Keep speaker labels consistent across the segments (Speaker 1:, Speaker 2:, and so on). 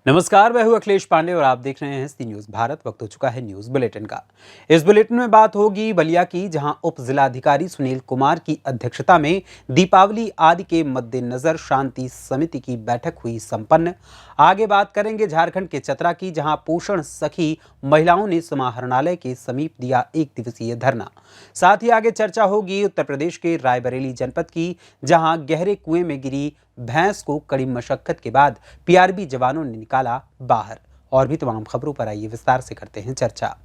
Speaker 1: नमस्कार, मैं हूं अखिलेश पांडे और आप देख रहे हैं सी न्यूज भारत। वक्त हो चुका है न्यूज बुलेटिन का। इस बुलेटिन में बात होगी बलिया की, जहां उप जिलाधिकारी सुनील कुमार की अध्यक्षता में दीपावली आदि के मद्देनजर शांति समिति की बैठक हुई संपन्न। आगे बात करेंगे झारखंड के चतरा की, जहां पोषण सखी महिलाओं ने समाहरणालय के समीप दिया 1 दिवसीय धरना। साथ ही आगे चर्चा होगी उत्तर प्रदेश के रायबरेली जनपद की, जहां गहरे कुएं में गिरी भैंस को कड़ी मशक्कत के बाद पीआरबी जवानों ने निकाला बाहर। और भी तमाम खबरों पर आइए विस्तार से करते हैं चर्चा।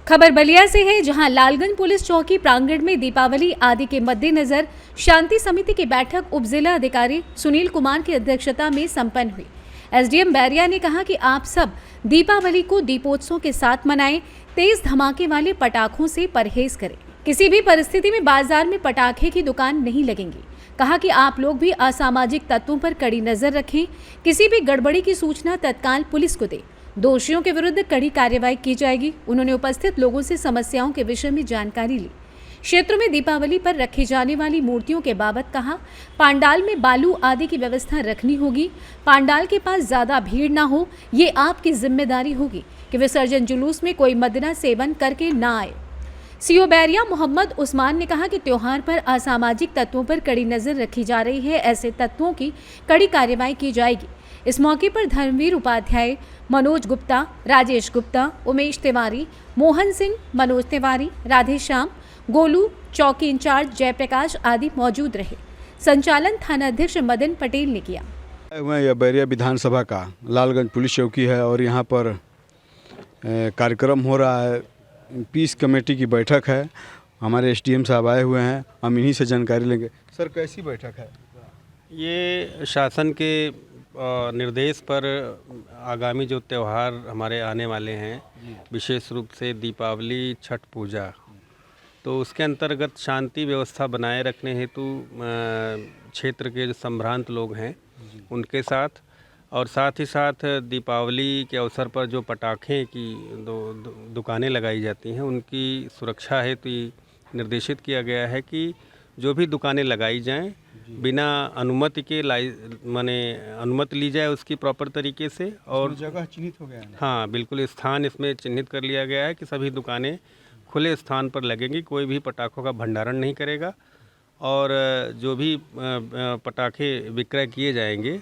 Speaker 2: खबर बलिया से है, जहां लालगंज पुलिस चौकी प्रांगण में दीपावली आदि के मद्देनजर शांति समिति की बैठक उप जिला अधिकारी सुनील कुमार की अध्यक्षता में संपन्न हुई। एसडीएम बैरिया ने कहा कि आप सब दीपावली को दीपोत्सव के साथ मनाएं, तेज धमाके वाले पटाखों से परहेज करें। किसी भी परिस्थिति में बाजार में पटाखे की दुकान नहीं लगेंगी। कहा कि आप लोग भी असामाजिक तत्वों पर कड़ी नजर रखें, किसी भी गड़बड़ी की सूचना तत्काल पुलिस को दें। दोषियों के विरुद्ध कड़ी कार्रवाई की जाएगी। उन्होंने उपस्थित लोगों से समस्याओं के विषय में जानकारी ली। क्षेत्र में दीपावली पर रखी जाने वाली मूर्तियों के बाबत कहा, पांडाल में बालू आदि की व्यवस्था रखनी होगी। पांडाल के पास ज्यादा भीड़ ना हो, ये आपकी जिम्मेदारी होगी कि विसर्जन जुलूस में कोई मदिरा सेवन करके ना आए। सीओ बैरिया मोहम्मद उस्मान ने कहा कि त्योहार पर असामाजिक तत्वों पर कड़ी नजर रखी जा रही है, ऐसे तत्वों की कड़ी कार्रवाई की जाएगी। इस मौके पर धर्मवीर उपाध्याय, मनोज गुप्ता, राजेश गुप्ता, उमेश तिवारी, मोहन सिंह, मनोज तिवारी, राधेश्याम, गोलू, चौकी इंचार्ज जयप्रकाश आदि मौजूद रहे। संचालन थाना अध्यक्ष मदन पटेल ने किया।
Speaker 3: यह बैरिया विधानसभा का लालगंज पुलिस चौकी है और यहाँ पर कार्यक्रम हो रहा है। पीस कमेटी की बैठक है। हमारे एसडीएम साहब आए हुए हैं, हम इन्हीं से जानकारी लेंगे। सर, कैसी बैठक है?
Speaker 4: ये शासन के निर्देश पर आगामी जो त्यौहार हमारे आने वाले हैं, विशेष रूप से दीपावली, छठ पूजा, तो उसके अंतर्गत शांति व्यवस्था बनाए रखने हेतु क्षेत्र के जो संभ्रांत लोग हैं उनके साथ, और साथ ही साथ दीपावली के अवसर पर जो पटाखे की दुकानें लगाई जाती हैं उनकी सुरक्षा हेतु निर्देशित किया गया है कि जो भी दुकानें लगाई जाएं बिना अनुमति के अनुमति ली जाए उसकी प्रॉपर तरीके से। और
Speaker 3: जगह चिन्हित हो गया है?
Speaker 4: हाँ, बिल्कुल स्थान इसमें चिन्हित कर लिया गया है कि सभी दुकानें खुले स्थान पर लगेंगी, कोई भी पटाखों का भंडारण नहीं करेगा। और जो भी पटाखे विक्रय किए जाएंगे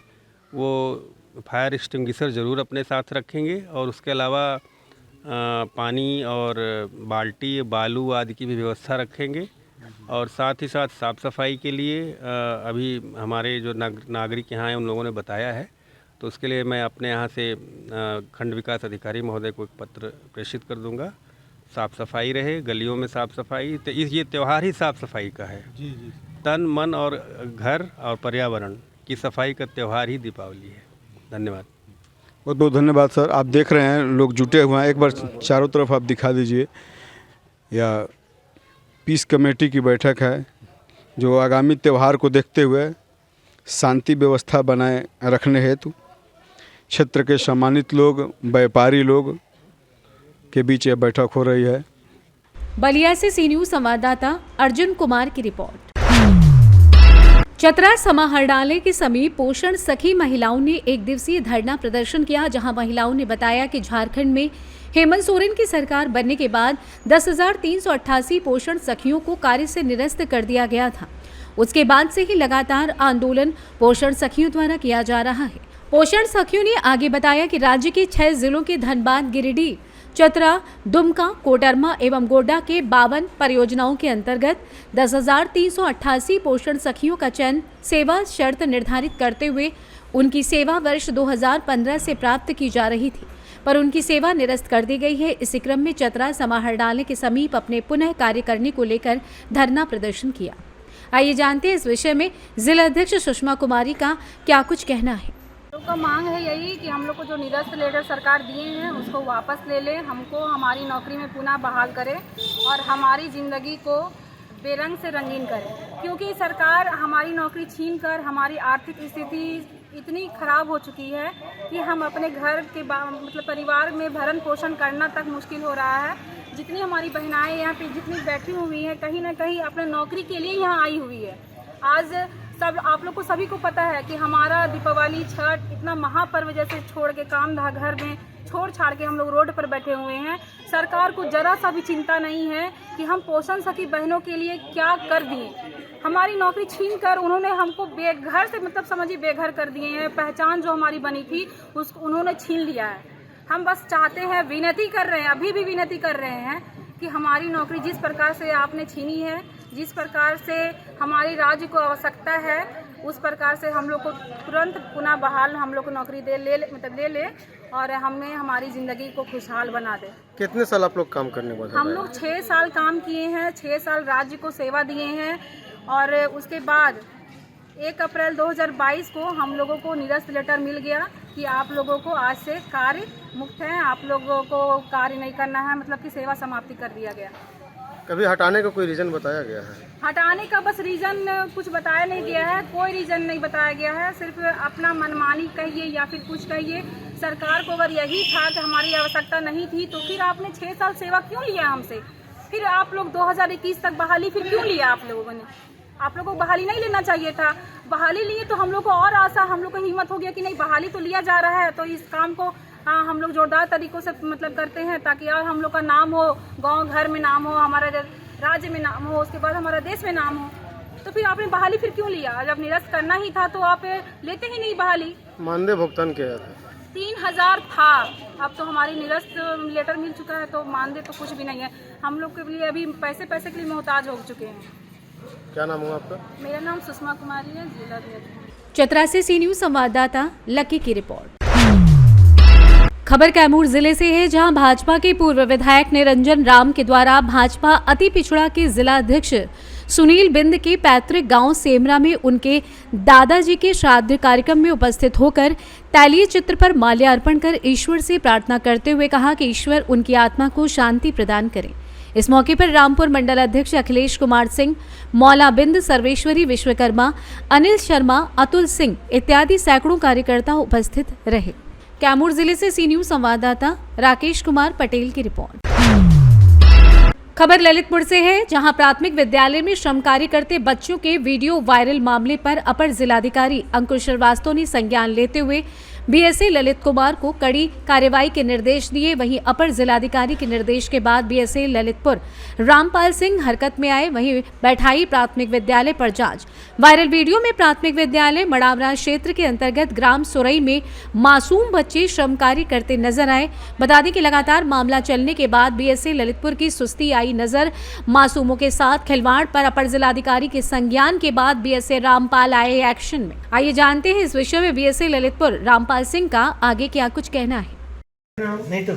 Speaker 4: वो फायर एक्सटिंग्विशर ज़रूर अपने साथ रखेंगे, और उसके अलावा पानी और बाल्टी, बालू आदि की भी व्यवस्था रखेंगे। और साथ ही साथ साफ़ सफाई के लिए अभी हमारे जो नागरिक यहाँ हैं उन लोगों ने बताया है, तो उसके लिए मैं अपने यहाँ से खंड विकास अधिकारी महोदय को एक पत्र प्रेषित कर दूंगा। साफ़ सफाई रहे, गलियों में साफ़ सफाई, तो ये त्यौहार ही साफ़ सफाई का है।
Speaker 3: जी जी।
Speaker 4: तन, मन और घर और पर्यावरण की सफाई का त्यौहार ही दीपावली है। धन्यवाद।
Speaker 3: बहुत बहुत धन्यवाद सर। आप देख रहे हैं लोग जुटे हुए हैं, एक बार चारों तरफ आप दिखा दीजिए। यह पीस कमेटी की बैठक है जो आगामी त्यौहार को देखते हुए शांति व्यवस्था बनाए रखने हेतु क्षेत्र के सम्मानित लोग, व्यापारी लोग के बीच यह बैठक हो रही है।
Speaker 2: बलिया से सी न्यूज संवाददाता अर्जुन कुमार की रिपोर्ट। चतरा समाहरणालय के समीप पोषण सखी महिलाओं ने 1 दिवसीय धरना प्रदर्शन किया, जहां महिलाओं ने बताया कि झारखंड में हेमंत सोरेन की सरकार बनने के बाद 10,388 पोषण सखियों को कार्य से निरस्त कर दिया गया था। उसके बाद से ही लगातार आंदोलन पोषण सखियों द्वारा किया जा रहा है। पोषण सखियों ने आगे बताया कि राज्य के 6 जिलों के धनबाद, गिरिडीह, चतरा, दुमका, कोडरमा एवं गोड्डा के 52 परियोजनाओं के अंतर्गत 10,388 पोषण सखियों का चयन सेवा शर्त निर्धारित करते हुए उनकी सेवा वर्ष 2015 से प्राप्त की जा रही थी, पर उनकी सेवा निरस्त कर दी गई है। इसी क्रम में चतरा समाहरणालय के समीप अपने पुनः कार्य करने को लेकर धरना प्रदर्शन किया। आइए जानते हैं इस विषय में जिला अध्यक्ष सुषमा कुमारी का क्या कुछ कहना है।
Speaker 5: का मांग है यही कि हम लोग को जो निरस्त लेटर सरकार दिए हैं उसको वापस ले लें, हमको हमारी नौकरी में पुनः बहाल करें और हमारी ज़िंदगी को बेरंग से रंगीन करें, क्योंकि सरकार हमारी नौकरी छीन कर हमारी आर्थिक स्थिति इतनी खराब हो चुकी है कि हम अपने घर के परिवार में भरण पोषण करना तक मुश्किल हो रहा है। जितनी हमारी बहनाएँ यहाँ पे जितनी बैठी हुई हैं, कहीं ना कहीं अपने नौकरी के लिए यहाँ आई हुई है। आज सब आप लोग को सभी को पता है कि हमारा दीपावली छठ इतना महापर्व जैसे छोड़ के काम धा घर में छोड़ छाड़ के हम लोग रोड पर बैठे हुए हैं। सरकार को जरा सा भी चिंता नहीं है कि हम पोषण सखी बहनों के लिए क्या कर दिए। हमारी नौकरी छीन कर उन्होंने हमको बेघर से मतलब समझिए बेघर कर दिए हैं। पहचान जो हमारी बनी थी उसको उन्होंने छीन लिया है। हम बस चाहते हैं, विनती कर रहे हैं, अभी भी विनती कर रहे हैं कि हमारी नौकरी जिस प्रकार से आपने छीनी है, जिस प्रकार से हमारी राज्य को आवश्यकता है, उस प्रकार से हम लोग को तुरंत पुनः बहाल हम लोग को नौकरी दे ले और हमें हमारी ज़िंदगी को खुशहाल बना दे।
Speaker 6: कितने साल आप लोग काम करने वाले?
Speaker 5: हम लोग 6 साल काम किए हैं, 6 साल राज्य को सेवा दिए हैं और उसके बाद 1 अप्रैल 2022 को हम लोगों को निरस्त लेटर मिल गया कि आप लोगों को आज से कार्य मुक्त हैं, आप लोगों को कार्य नहीं करना है, मतलब कि सेवा समाप्ति कर दिया गया।
Speaker 6: कभी हटाने का कोई रीज़न बताया गया है?
Speaker 5: हटाने का बस रीज़न कुछ बताया नहीं गया है, कोई रीज़न नहीं बताया गया है। सिर्फ अपना मनमानी कहिए या फिर कुछ कहिए। सरकार को अगर यही था कि हमारी आवश्यकता नहीं थी तो फिर आपने 6 साल सेवा क्यों लिया हमसे? फिर आप लोग 2021 तक बहाली फिर क्यों लिया आप लोगों ने? आप लोगों को बहाली नहीं लेना चाहिए था। बहाली लिए तो हम लोग को और आशा, हम लोग को हिम्मत हो गया कि नहीं बहाली तो लिया जा रहा है तो इस काम को हम लोग जोरदार तरीकों से मतलब करते हैं ताकि और हम लोग का नाम हो, गांव घर में नाम हो, हमारा राज्य में नाम हो, उसके बाद हमारा देश में नाम हो। तो फिर आपने बहाली फिर क्यों लिया? जब निरस्त करना ही था तो आप लेते ही नहीं बहाली।
Speaker 6: मानदेय भुगतान किया था
Speaker 5: 3000 था, अब तो हमारी निरस्त लेटर मिल चुका है तो मानदेय तो कुछ भी नहीं है। हम लोग के लिए अभी पैसे के लिए मोहताज हो चुके हैं।
Speaker 6: क्या नाम हुआ आपका?
Speaker 5: मेरा नाम सुषमा कुमारी है, जिला
Speaker 2: चतरा से सी न्यूज संवाददाता लकी की रिपोर्ट। खबर कैमूर जिले से है, जहां भाजपा के पूर्व विधायक निरंजन राम के द्वारा भाजपा अति पिछड़ा के जिला अध्यक्ष सुनील बिंद के पैतृक गांव सेमरा में उनके दादाजी के श्राद्ध कार्यक्रम में उपस्थित होकर तैलीय चित्र पर माल्यार्पण कर ईश्वर से प्रार्थना करते हुए कहा कि ईश्वर उनकी आत्मा को शांति प्रदान करे। इस मौके पर रामपुर मंडल अध्यक्ष अखिलेश कुमार सिंह, मौला बिंद, सर्वेश्वरी विश्वकर्मा, अनिल शर्मा, अतुल सिंह इत्यादि सैकड़ों कार्यकर्ता उपस्थित रहे। कैमूर जिले से सी न्यूज संवाददाता राकेश कुमार पटेल की रिपोर्ट। खबर ललितपुर से है, जहां प्राथमिक विद्यालय में श्रम कार्य करते बच्चों के वीडियो वायरल मामले पर अपर जिलाधिकारी अंकुश श्रीवास्तव ने संज्ञान लेते हुए बीएसए ललित कुमार को कड़ी कार्रवाई के निर्देश दिए। वहीं अपर जिलाधिकारी के निर्देश के बाद बीएसए ललितपुर रामपाल सिंह हरकत में आए। वहीं बैठाई प्राथमिक विद्यालय पर जांच। वायरल वीडियो में प्राथमिक विद्यालय मड़ावरा क्षेत्र के अंतर्गत ग्राम सुरई में मासूम बच्चे श्रम कार्य करते नजर आए। बता दें कि लगातार मामला चलने के बाद बीएसए ललितपुर की सुस्ती आई नजर। मासूमों के साथ खिलवाड़ पर अपर जिलाधिकारी के संज्ञान के बाद बीएसए रामपाल आए एक्शन में। आइए जानते हैं इस विषय में बीएसए ललितपुर रामपाल सिंह का आगे क्या कुछ कहना है।
Speaker 7: नहीं तो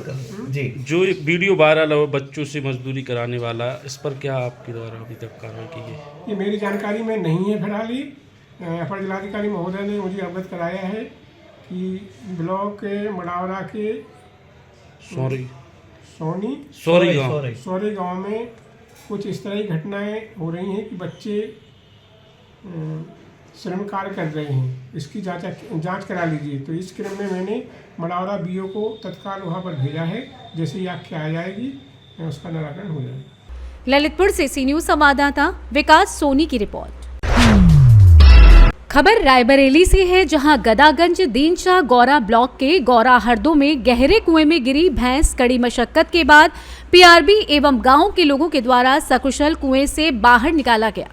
Speaker 7: जी,
Speaker 8: जो वीडियो वायरल है बच्चों से मजदूरी कराने वाला, इस पर क्या आपके द्वारा अभी तक कार्रवाई की गई?
Speaker 7: ये मेरी जानकारी में नहीं है। फिलहाल ही अपर जिलाधिकारी महोदय ने मुझे अवगत कराया है कि ब्लॉक के मड़ावरा के सोरी गांव में कुछ इस तरह की घटनाएं हो रही हैं कि बच्चे श्रम कार्य कर रहे हैं। इसकी जांच करा लीजिए। तो इस क्रम में मैंने मड़ावरा बीओ को तत्काल वहां पर भेजा है। जैसे ही आख्या आ जाएगी उसका निराकरण हो जाएगा।
Speaker 2: ललितपुर से सी न्यूज संवाददाता विकास सोनी की रिपोर्ट। खबर रायबरेली से है, जहां गदागंज दीनशाह गौरा ब्लॉक के गौरा हरदों में गहरे कुएं में गिरी भैंस कड़ी मशक्कत के बाद पीआरबी एवं गांव के लोगों के द्वारा सकुशल कुएं से बाहर निकाला गया।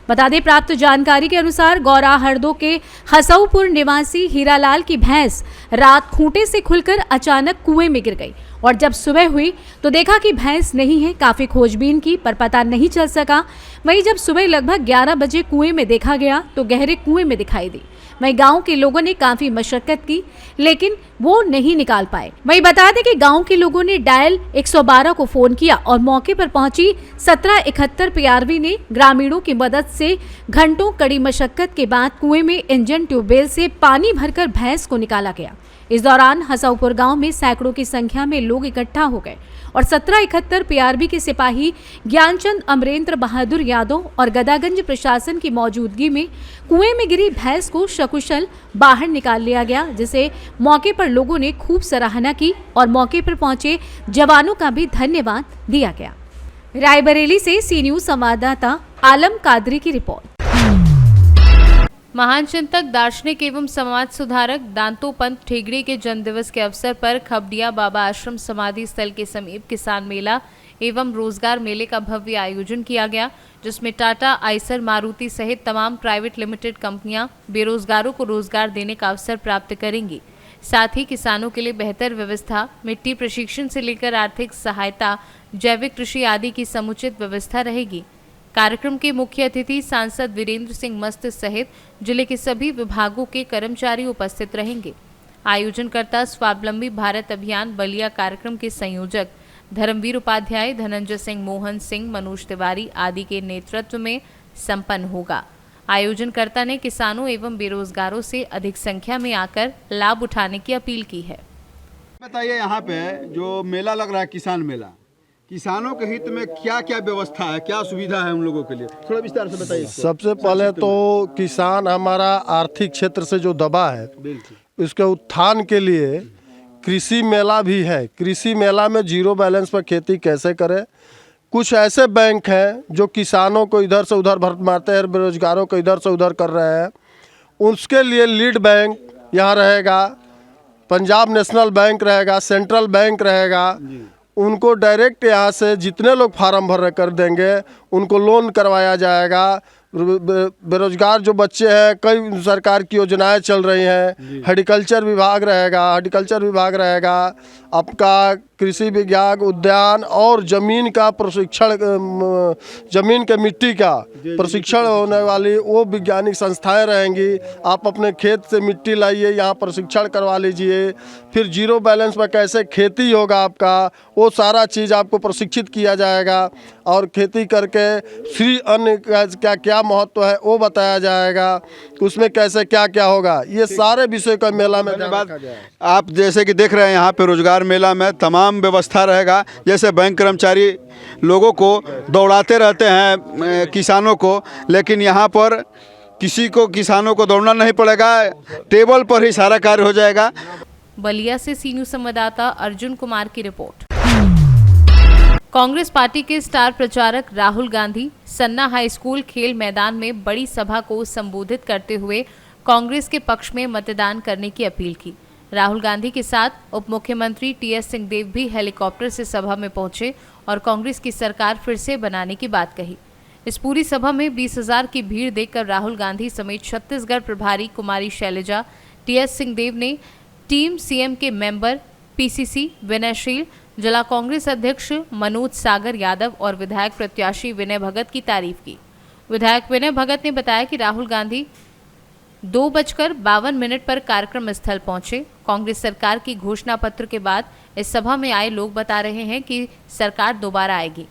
Speaker 2: बता दें, प्राप्त जानकारी के अनुसार गौरा हरदो के हसौपुर निवासी हीरालाल की भैंस रात खूंटे से खुलकर अचानक कुएं में गिर गई और जब सुबह हुई तो देखा कि भैंस नहीं है। काफी खोजबीन की पर पता नहीं चल सका। वहीं जब सुबह लगभग 11 बजे कुएं में देखा गया तो गहरे कुएं में दिखाई दी। वहीं गांव के लोगों ने काफी मशक्कत की लेकिन वो नहीं निकाल पाए। वहीं बता दें कि गांव के लोगों ने डायल 112 को फोन किया और मौके पर पहुंची 1771 पीआरबी ने ग्रामीणों की मदद से घंटों कड़ी मशक्कत के बाद कुएं में इंजन ट्यूबवेल से पानी भरकर भैंस को निकाला गया। इस दौरान हसौपुर गांव में सैकड़ों की संख्या में लोग इकट्ठा हो गए और 1771 पीआरबी के सिपाही ज्ञानचंद अमरेंद्र बहादुर यादव और गदागंज प्रशासन की मौजूदगी में कुएं में गिरी भैंस को सकुशल बाहर निकाल लिया गया, जिसे मौके पर लोगों ने खूब सराहना की और मौके पर पहुंचे जवानों का भी धन्यवाद दिया गया। रायबरेली से सी न्यूज संवाददाता आलम कादरी की रिपोर्ट। महान चिंतक, दार्शनिक एवं समाज सुधारक दांतोपंत ठेगड़े के जन्म दिवस के अवसर पर खबड़िया बाबा आश्रम समाधि स्थल के समीप किसान मेला एवं रोजगार मेले का भव्य आयोजन किया गया, जिसमें टाटा, आइसर, मारुति सहित तमाम प्राइवेट लिमिटेड कंपनियां बेरोजगारों को रोजगार देने का अवसर प्राप्त करेंगी। साथ ही किसानों के लिए बेहतर व्यवस्था, मिट्टी प्रशिक्षण से लेकर आर्थिक सहायता, जैविक कृषि आदि की समुचित व्यवस्था रहेगी। कार्यक्रम के मुख्य अतिथि सांसद वीरेंद्र सिंह मस्त सहित जिले के सभी विभागों के कर्मचारी उपस्थित रहेंगे। आयोजनकर्ता स्वावलंबी भारत अभियान बलिया कार्यक्रम के संयोजक धर्मवीर उपाध्याय, धनंजय सिंह, मोहन सिंह, मनोज तिवारी आदि के नेतृत्व में संपन्न होगा। आयोजनकर्ता ने किसानों एवं बेरोजगारों से अधिक संख्या में आकर लाभ उठाने की अपील की है।
Speaker 3: बताइए, यहाँ पे जो मेला लग रहा है, किसान मेला, किसानों के हित में क्या क्या व्यवस्था है, क्या सुविधा है उन लोगों के लिए, थोड़ा विस्तार से बताइए।
Speaker 9: सबसे पहले तो किसान हमारा आर्थिक क्षेत्र से जो दबा है, उसके उत्थान के लिए कृषि मेला भी है। कृषि मेला में जीरो बैलेंस पर खेती कैसे करें। कुछ ऐसे बैंक हैं जो किसानों को इधर से उधर भर मारते हैं, बेरोजगारों को इधर से उधर कर रहे हैं। उसके लिए लीड बैंक यहाँ रहेगा, पंजाब नेशनल बैंक रहेगा, सेंट्रल बैंक रहेगा। उनको डायरेक्ट यहाँ से जितने लोग फार्म भर कर देंगे उनको लोन करवाया जाएगा। बेरोजगार जो बच्चे हैं, कई सरकार की योजनाएं चल रही हैं। हॉर्टिकल्चर विभाग रहेगा, आपका कृषि विज्ञान उद्यान और ज़मीन का प्रशिक्षण, ज़मीन के मिट्टी का प्रशिक्षण होने वाली वो वैज्ञानिक संस्थाएं रहेंगी। आप अपने खेत से मिट्टी लाइए, यहाँ प्रशिक्षण करवा लीजिए। फिर जीरो बैलेंस पर कैसे खेती होगा आपका, वो सारा चीज़ आपको प्रशिक्षित किया जाएगा। और खेती करके फ्री अन्न का क्या महत्व है वो बताया जाएगा। उसमें कैसे क्या क्या होगा, ये सारे विषय का मेला में
Speaker 3: धन्यवाद। आप जैसे कि देख रहे हैं, यहाँ पे रोजगार मेला में तमाम व्यवस्था रहेगा। जैसे बैंक कर्मचारी लोगों को दौड़ाते रहते हैं किसानों को, लेकिन यहाँ पर किसानों को दौड़ना नहीं पड़ेगा, टेबल पर ही सारा कार्य हो जाएगा।
Speaker 2: बलिया से सी न्यूज़ संवाददाता अर्जुन कुमार की रिपोर्ट। कांग्रेस पार्टी के स्टार प्रचारक राहुल गांधी सन्ना हाई स्कूल खेल मैदान में बड़ी सभा को संबोधित करते हुए कांग्रेस के पक्ष में मतदान करने की अपील की। राहुल गांधी के साथ उप मुख्यमंत्री टीएस सिंहदेव भी हेलीकॉप्टर से सभा में पहुंचे और कांग्रेस की सरकार फिर से बनाने की बात कही। इस पूरी सभा में 20,000 की भीड़ देखकर राहुल गांधी समेत छत्तीसगढ़ प्रभारी कुमारी शैलजा, टीएस सिंहदेव ने टीम सीएम के मेंबर पीसीसी विनयशील, जिला कांग्रेस अध्यक्ष मनोज सागर यादव और विधायक प्रत्याशी विनय भगत की तारीफ की। विधायक विनय भगत ने बताया कि राहुल गांधी 2:52 पर कार्यक्रम स्थल पहुंचे। कांग्रेस सरकार की घोषणा पत्र के बाद इस सभा में आए लोग बता रहे हैं कि सरकार दोबारा आएगी।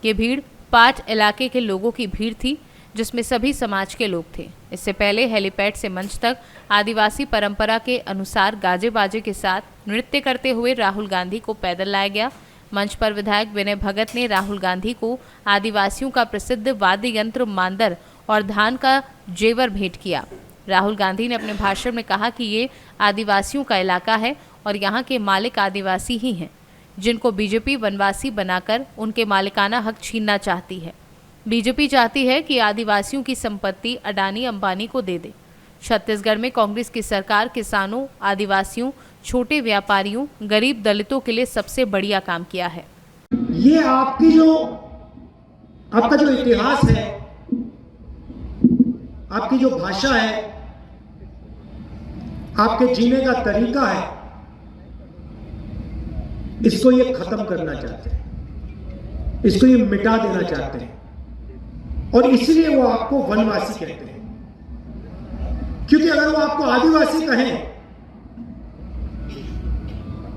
Speaker 2: ये भीड़ पाट इलाके के लोगों की भीड़ थी, जिसमें सभी समाज के लोग थे। इससे पहले हेलीपैड से मंच तक आदिवासी परंपरा के अनुसार गाजे बाजे के साथ नृत्य करते हुए राहुल गांधी को पैदल लाया गया। मंच पर विधायक विनय भगत ने राहुल गांधी को आदिवासियों का प्रसिद्ध वाद्य यंत्र मांदर और धान का जेवर भेंट किया। राहुल गांधी ने अपने भाषण में कहा कि ये आदिवासियों का इलाका है और यहाँ के मालिक आदिवासी ही हैं, जिनको बीजेपी वनवासी बनाकर उनके मालिकाना हक छीनना चाहती है। बीजेपी चाहती है कि आदिवासियों की संपत्ति अडानी अंबानी को दे दे। छत्तीसगढ़ में कांग्रेस की सरकार किसानों, आदिवासियों, छोटे व्यापारियों, गरीब दलितों के लिए सबसे बढ़िया काम किया है।
Speaker 10: ये आपका जो इतिहास है, आपकी जो भाषा है, आपके जीने का तरीका है, इसको ये खत्म करना चाहते हैं, इसको ये मिटा देना चाहते हैं। और इसलिए वो आपको वनवासी कहते हैं, क्योंकि अगर वो आपको आदिवासी कहें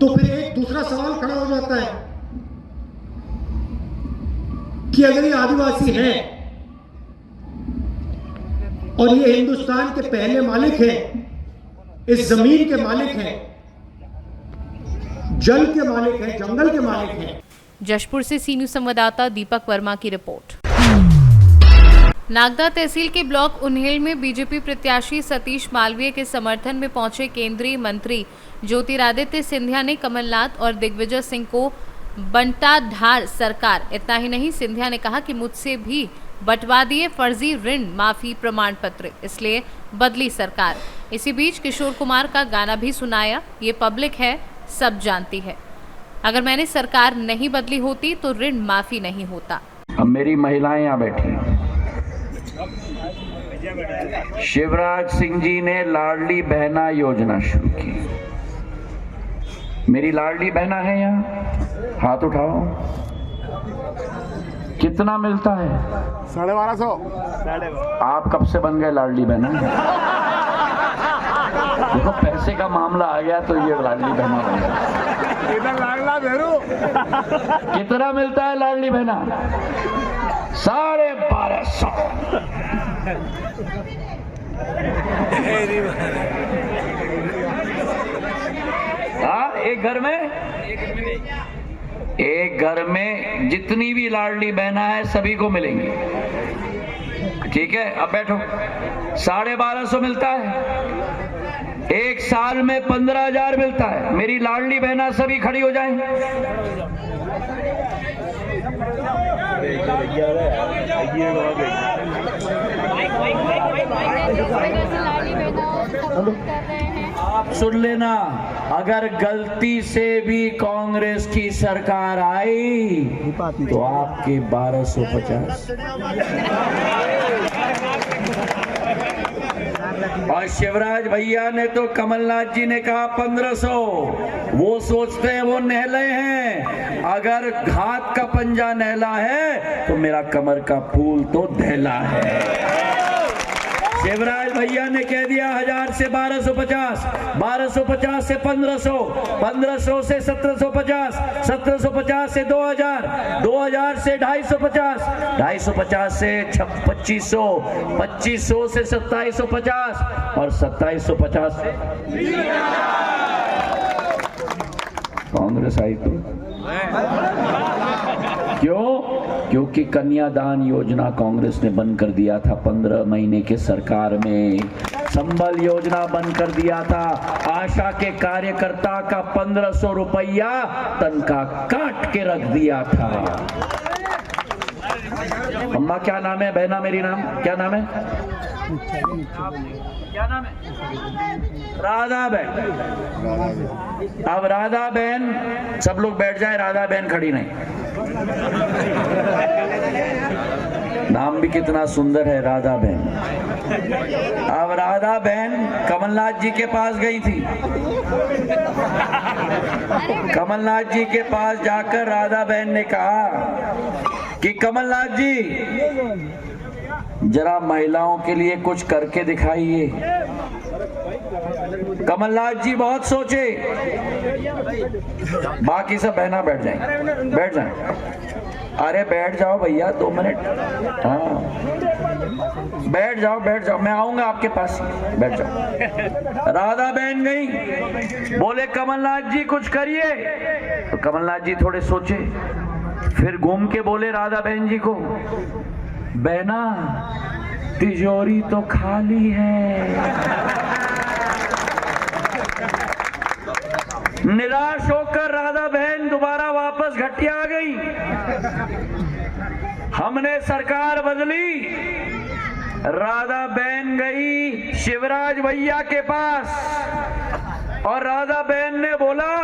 Speaker 10: तो फिर एक दूसरा सवाल खड़ा हो जाता है कि अगर ये आदिवासी हैं और ये हिंदुस्तान के पहले मालिक हैं, इस जमीन के मालिक हैं, जल के मालिक हैं, जंगल के मालिक हैं।
Speaker 2: जशपुर से सी न्यूज़ संवाददाता दीपक वर्मा की रिपोर्ट। नागदा तहसील के ब्लॉक उन्हेल में बीजेपी प्रत्याशी सतीश मालवीय के समर्थन में पहुंचे केंद्रीय मंत्री ज्योतिरादित्य सिंधिया ने कमलनाथ और दिग्विजय सिंह को बंटाढार सरकार। इतना ही नहीं, सिंधिया ने कहा कि मुझसे भी बंटवा दिए फर्जी ऋण माफी प्रमाण पत्र, इसलिए बदली सरकार। इसी बीच किशोर कुमार का गाना भी सुनाया, ये पब्लिक है, सब जानती है। अगर मैंने सरकार नहीं बदली होती तो ऋण माफी नहीं होता।
Speaker 11: अब मेरी महिलाएं यहाँ बैठी हैं। शिवराज सिंह जी ने लाडली बहना योजना शुरू की। मेरी लाडली बहना है यहाँ, हाथ उठाओ। कितना मिलता है?
Speaker 6: 1250।
Speaker 11: आप कब से बन गए लाडली बहना? देखो पैसे का मामला आ गया तो ये लाडली बहना बन गया।
Speaker 6: इधर लाडला भेरू।
Speaker 11: कितना मिलता है लाडली बहना? 1250। हाँ, एक घर में जितनी भी लाडली बहना है सभी को मिलेंगी। ठीक है, अब बैठो। 1250 मिलता है, एक साल में 15,000 मिलता है। मेरी लाडली बहना सभी खड़ी हो जाएं। आप सुन लेना, अगर गलती से भी कांग्रेस की सरकार आई तो आपके 1250 और शिवराज भैया ने तो कमलनाथ जी ने कहा 1500। वो सोचते हैं वो नहले हैं, अगर घात का पंजा नहला है तो मेरा कमर का फूल तो धैला है। शिवराज भैया ने कह दिया 1000 से 1250, 1250 से 1500, 1500 से 1750, 1750 से 2000, 2000 से 250, 250 से 2500, 2500 से 2750 और 2750 से कांग्रेस आई थी। क्यों? क्योंकि कन्यादान योजना कांग्रेस ने बंद कर दिया था 15 महीने के सरकार में। संबल योजना बंद कर दिया था। आशा के कार्यकर्ता का 1500 रुपया तनख्वाह काट के रख दिया था। अम्मा क्या नाम है? बहना मेरी नाम क्या नाम है? क्या नाम है? राधा बहन। अब राधा बहन, सब लोग बैठ जाए, राधा बहन खड़ी नहीं। नाम भी कितना सुंदर है, राधा बहन। अब राधा बहन कमलनाथ जी के पास गई थी। कमलनाथ जी के पास जाकर राधा बहन ने कहा कि कमलनाथ जी जरा महिलाओं के लिए कुछ करके दिखाइए। कमलनाथ जी बहुत सोचे। बाकी सब बहना बैठ जाएं, बैठ जाएं। अरे बैठ जाओ भैया, 2 मिनट। हाँ बैठ जाओ, बैठ जाओ, मैं आऊंगा आपके पास, बैठ जाओ। राधा बहन गई, बोले कमलनाथ जी कुछ करिए। तो कमलनाथ जी थोड़े सोचे, फिर घूम के बोले राधा बहन जी को, बहना तिजोरी तो खाली है। निराश होकर राधा बहन दोबारा वापस घटिया आ गई। हमने सरकार बदली, राधा बहन गई शिवराज भैया के पास और राधा बहन ने बोला,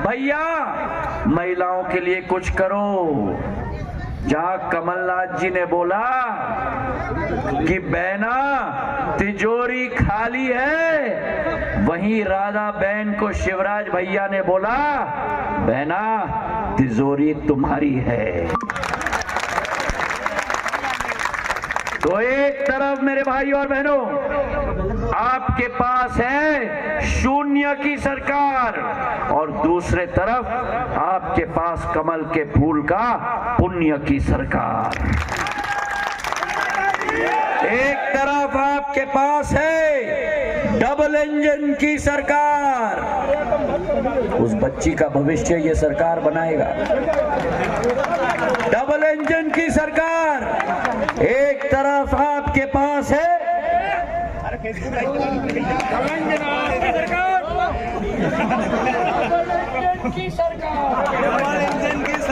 Speaker 11: भैया महिलाओं के लिए कुछ करो। जहां कमलनाथ जी ने बोला कि बहना तिजोरी खाली है, वहीं राधा बहन को शिवराज भैया ने बोला, बहना तिजोरी तुम्हारी है। तो एक तरफ मेरे भाई और बहनों आपके पास है शून्य की सरकार और दूसरे तरफ आपके पास कमल के फूल का पुण्य की सरकार। एक तरफ आपके पास है डबल इंजन की सरकार, उस बच्ची का भविष्य ये सरकार बनाएगा। डबल इंजन की सरकार। एक तरफ आपके पास है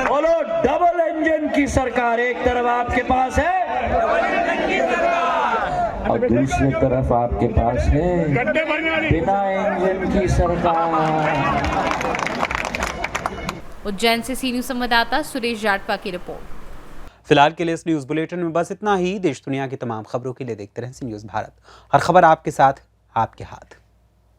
Speaker 11: बोलो डबल इंजन की सरकार। एक तरफ आपके पास है और दूसरी तरफ आपके पास है बिना इंजन की सरकार।
Speaker 2: उज्जैन से सी न्यूज संवाददाता सुरेश जाटपा की रिपोर्ट।
Speaker 1: फिलहाल के लिए इस न्यूज़ बुलेटिन में बस इतना ही। देश दुनिया की तमाम खबरों के लिए देखते रहें सी न्यूज़ भारत। हर खबर आपके साथ, आपके हाथ।